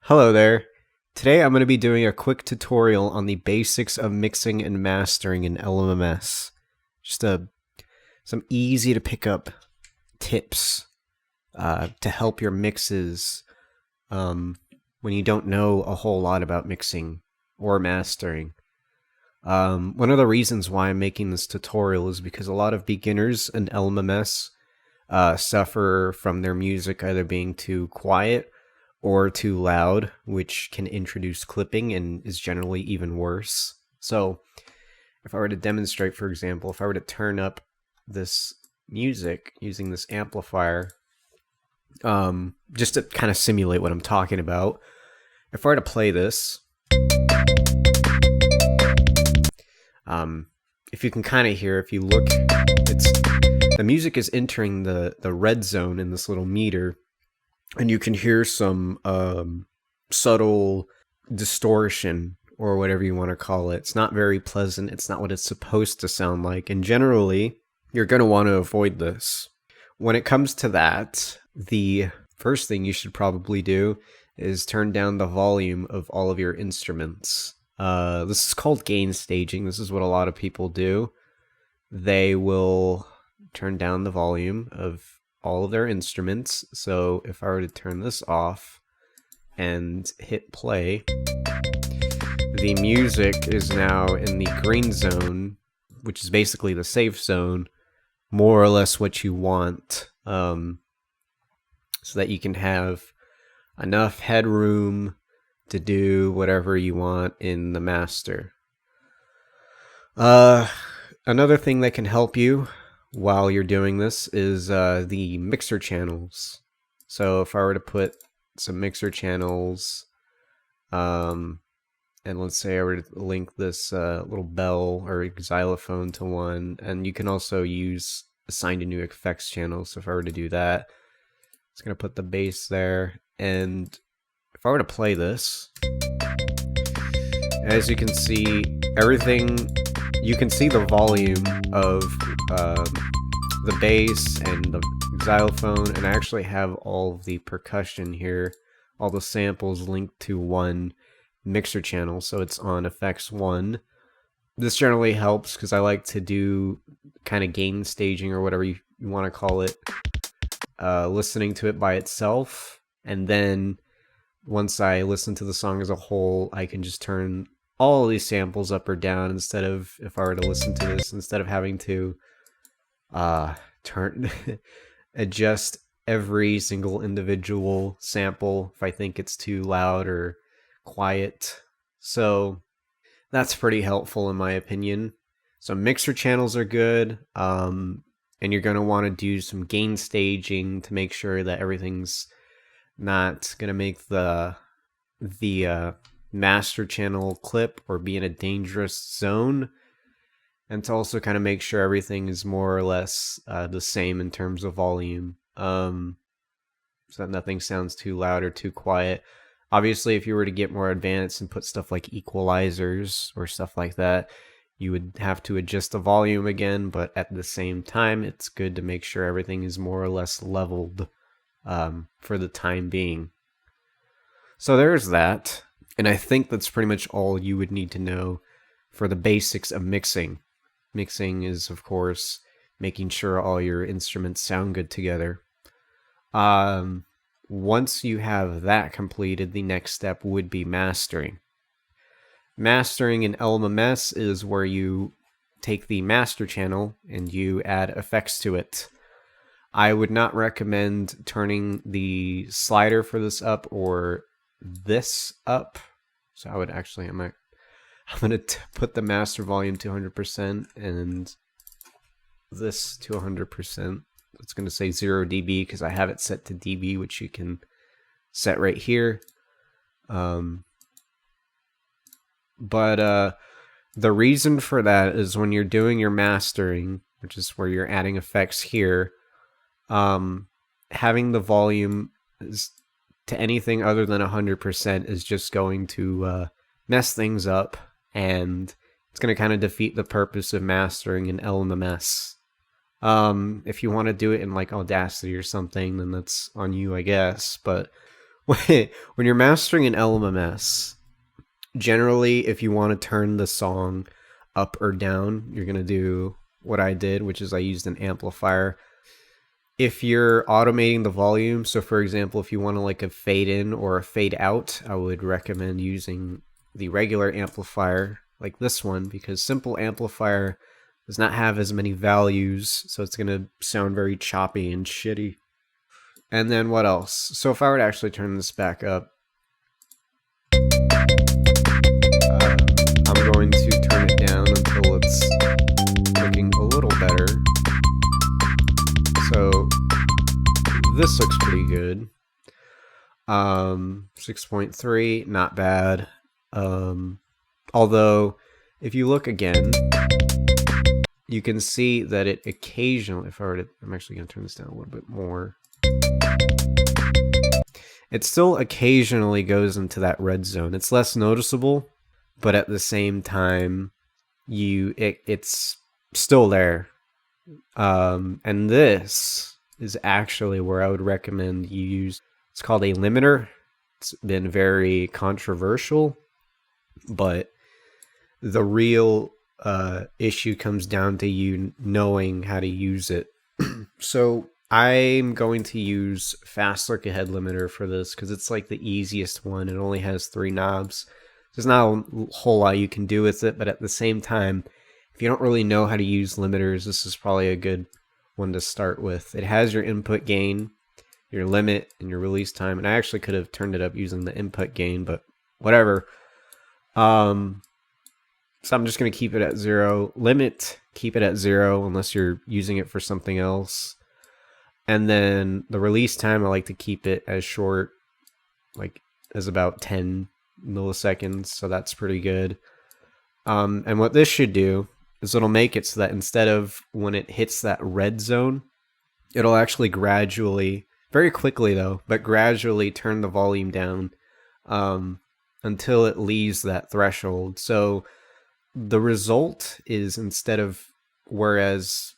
Hello there. Today I'm going to be doing a quick tutorial on the basics of mixing and mastering in LMMS. Some easy to pick up tips to help your mixes when you don't know a whole lot about mixing or mastering. One of the reasons why I'm making this tutorial is because a lot of beginners in LMMS suffer from their music either being too quiet or too loud, which can introduce clipping and is generally even worse. So if I were to demonstrate, for example, if I were to turn up this music using this amplifier, just to kind of simulate what I'm talking about, if I were to play this, if you can kind of hear, if you look, the music is entering the red zone in this little meter, and you can hear some subtle distortion or whatever you want to call it. It's not very pleasant. It's not what it's supposed to sound like. And generally, you're going to want to avoid this. When it comes to that, the first thing you should probably do is turn down the volume of all of your instruments. This is called gain staging. This is what a lot of people do. They will turn down the volume of all of their instruments. So if I were to turn this off and hit play, the music is now in the green zone, which is basically the safe zone, more or less what you want, so that you can have enough headroom to do whatever you want in the master. Another thing that can help you while you're doing this is the mixer channels. So if I were to put some mixer channels, and let's say I were to link this little bell or xylophone to one, and you can also use assign a new effects channel. So if I were to do that, it's going to put the bass there, and if I were to play this, as you can see, you can see the volume of the bass and the xylophone, and I actually have all of the percussion here, all the samples linked to one mixer channel, so it's on effects 1. This generally helps because I like to do kind of gain staging or whatever you want to call it, listening to it by itself, and then once I listen to the song as a whole, I can just turn all of these samples up or down instead of, if I were to listen to this, instead of having to adjust every single individual sample if I think it's too loud or quiet. So that's pretty helpful in my opinion. So mixer channels are good, and you're going to want to do some gain staging to make sure that everything's not going to make the master channel clip or be in a dangerous zone, and to also kind of make sure everything is more or less the same in terms of volume, so that nothing sounds too loud or too quiet. Obviously, if you were to get more advanced and put stuff like equalizers or stuff like that, you would have to adjust the volume again, but at the same time, it's good to make sure everything is more or less leveled for the time being. So there's that, and I think that's pretty much all you would need to know for the basics of mixing. Mixing is, of course, making sure all your instruments sound good together. Once you have that completed, the next step would be mastering. Mastering in LMMS is where you take the master channel and you add effects to it. I would not recommend turning the slider for this up or this up. So I would actually, I'm going to put the master volume to 100% and this to 100%. It's going to say 0 dB because I have it set to dB, which you can set right here. But the reason for that is when you're doing your mastering, which is where you're adding effects here, having the volume to anything other than 100% is just going to mess things up, and it's going to kind of defeat the purpose of mastering in LMMS. If you want to do it in like Audacity or something, then that's on you, I guess. But when you're mastering an LMMS, generally, if you want to turn the song up or down, you're going to do what I did, which is I used an amplifier. If you're automating the volume, so for example, if you want to like a fade in or a fade out, I would recommend using the regular amplifier like this one, because simple amplifier does not have as many values, so it's going to sound very choppy and shitty. And then what else? So if I were to actually turn this back up, I'm going to turn it down until it's looking a little better. So this looks pretty good. 6.3, not bad. Although, if you look again, you can see that it occasionally, I'm actually going to turn this down a little bit more. It still occasionally goes into that red zone. It's less noticeable, but at the same time, it's still there. And this is actually where I would recommend you use, it's called a limiter. It's been very controversial, but the real issue comes down to you knowing how to use it. So I'm going to use fast look ahead limiter for this because it's like the easiest one. It only has 3 knobs. There's not a whole lot you can do with it, but at the same time, if you don't really know how to use limiters, this is probably a good one to start with. It has your input gain, your limit, and your release time. And I actually could have turned it up using the input gain, but whatever. So I'm just going to keep it at 0. Limit, keep it at 0 unless you're using it for something else. And then the release time, I like to keep it as short, like as about 10 milliseconds. So that's pretty good. And what this should do is it'll make it so that instead of when it hits that red zone, it'll actually gradually, very quickly though, but gradually turn the volume down until it leaves that threshold. So the result is, instead of, whereas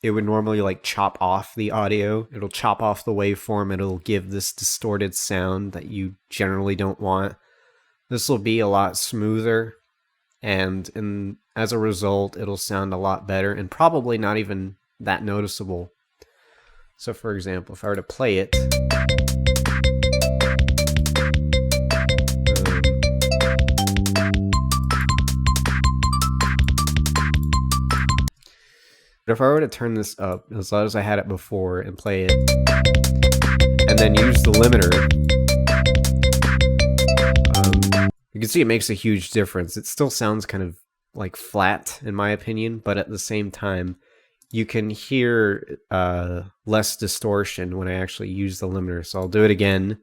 it would normally like chop off the audio, it'll chop off the waveform, it'll give this distorted sound that you generally don't want. This will be a lot smoother, and as a result, it'll sound a lot better and probably not even that noticeable. So for example, if I were to play it, but if I were to turn this up as loud as I had it before and play it, and then use the limiter, you can see it makes a huge difference. It still sounds kind of like flat, in my opinion, but at the same time, you can hear less distortion when I actually use the limiter. So I'll do it again.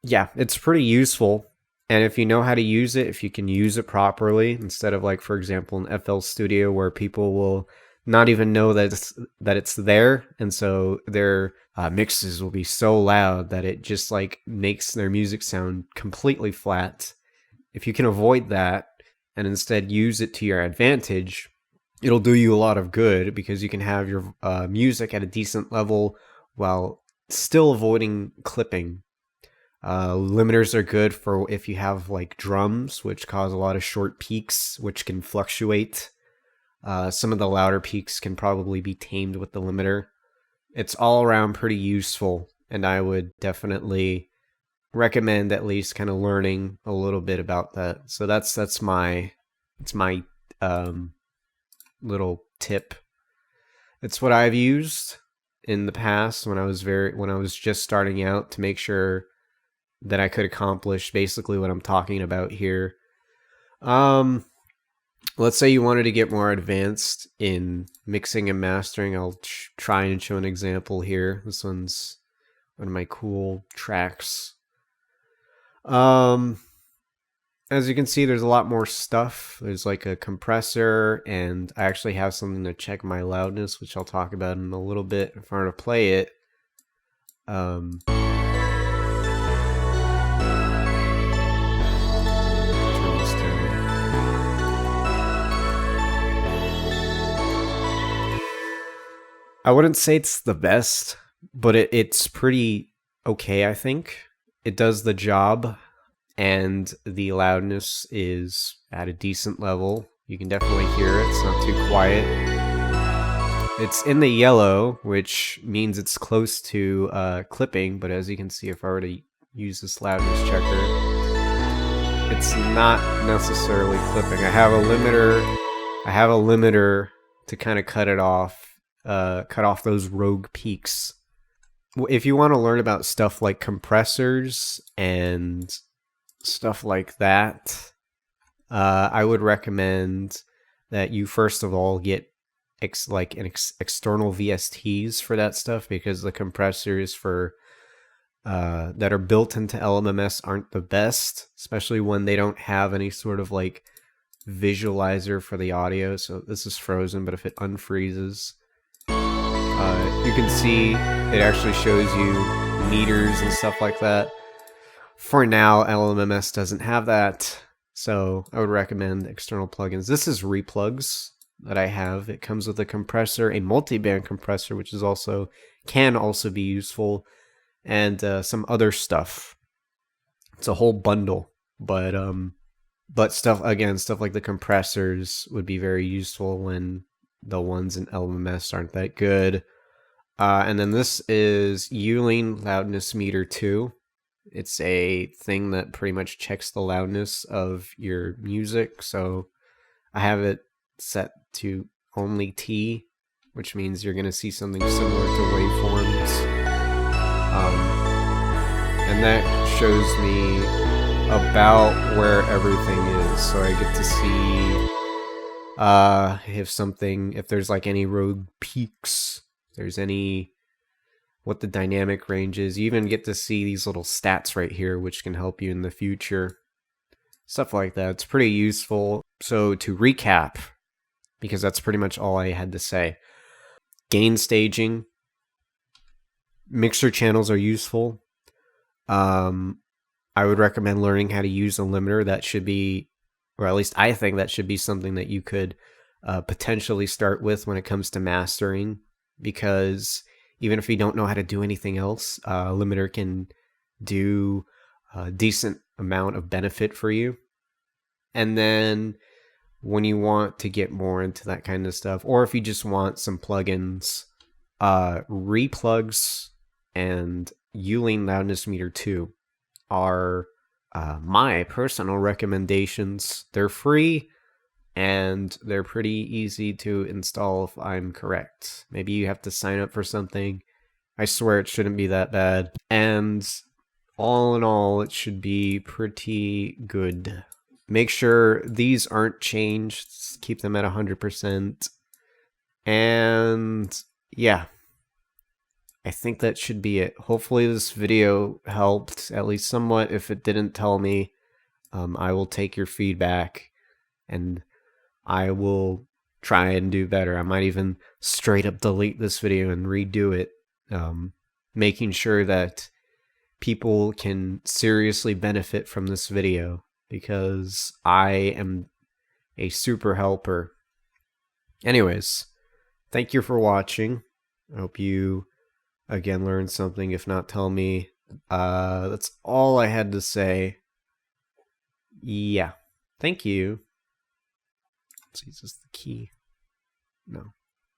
Yeah, it's pretty useful. And if you know how to use it, if you can use it properly, instead of like, for example, in FL Studio where people will not even know that it's there, and so their mixes will be so loud that it just like makes their music sound completely flat. If you can avoid that and instead use it to your advantage, it'll do you a lot of good, because you can have your music at a decent level while still avoiding clipping. Limiters are good for if you have like drums, which cause a lot of short peaks, which can fluctuate. Some of the louder peaks can probably be tamed with the limiter. It's all around pretty useful, and I would definitely recommend at least kind of learning a little bit about that. So that's my little tip. It's what I've used in the past when I was just starting out, to make sure that I could accomplish basically what I'm talking about here. Let's say you wanted to get more advanced in mixing and mastering. I'll try and show an example here. This one's one of my cool tracks. As you can see, there's a lot more stuff. There's like a compressor, and I actually have something to check my loudness, which I'll talk about in a little bit. If I were to play it, turn this down. I wouldn't say it's the best, but it's pretty okay, I think. It does the job, and the loudness is at a decent level. You can definitely hear it. It's not too quiet. It's in the yellow, which means it's close to clipping, but as you can see, if I were to use this loudness checker, it's not necessarily clipping. I have a limiter to kind of cut off those rogue peaks. If you want to learn about stuff like compressors and stuff like that, I would recommend that you first of all get external VSTs for that stuff, because the compressors for that are built into LMMS aren't the best, especially when they don't have any sort of like visualizer for the audio. So this is frozen, but if it unfreezes, you can see it actually shows you meters and stuff like that. For now, LMMS doesn't have that, so I would recommend external plugins. This is Replugs that I have. It comes with a compressor, a multi-band compressor, which is can also be useful, and some other stuff. It's a whole bundle, but stuff like the compressors would be very useful when the ones in LMMS aren't that good. And then this is Uling Loudness Meter 2. It's a thing that pretty much checks the loudness of your music. So I have it set to only T, which means you're going to see something similar to waveforms. And that shows me about where everything is. So I get to see if there's like any rogue peaks, if there's what the dynamic range is. You even get to see these little stats right here, which can help you in the future. Stuff like that. It's pretty useful. So to recap, because that's pretty much all I had to say. Gain staging. Mixer channels are useful. I would recommend learning how to use a limiter. That should be, or at least I think that should be something that you could potentially start with when it comes to mastering, because even if you don't know how to do anything else, a limiter can do a decent amount of benefit for you. And then when you want to get more into that kind of stuff, or if you just want some plugins, Replugs and Uling Loudness Meter 2 are my personal recommendations. They're free, and they're pretty easy to install if I'm correct. Maybe you have to sign up for something. I swear it shouldn't be that bad. And all in all, it should be pretty good. Make sure these aren't changed. Keep them at 100%. And yeah, I think that should be it. Hopefully this video helped, at least somewhat. If it didn't, tell me. I will take your feedback, and I will try and do better. I might even straight up delete this video and redo it, making sure that people can seriously benefit from this video, because I am a super helper. Anyways, thank you for watching. I hope you again learned something. If not, tell me. That's all I had to say. Yeah. Thank you. Let's see, is this the key? No.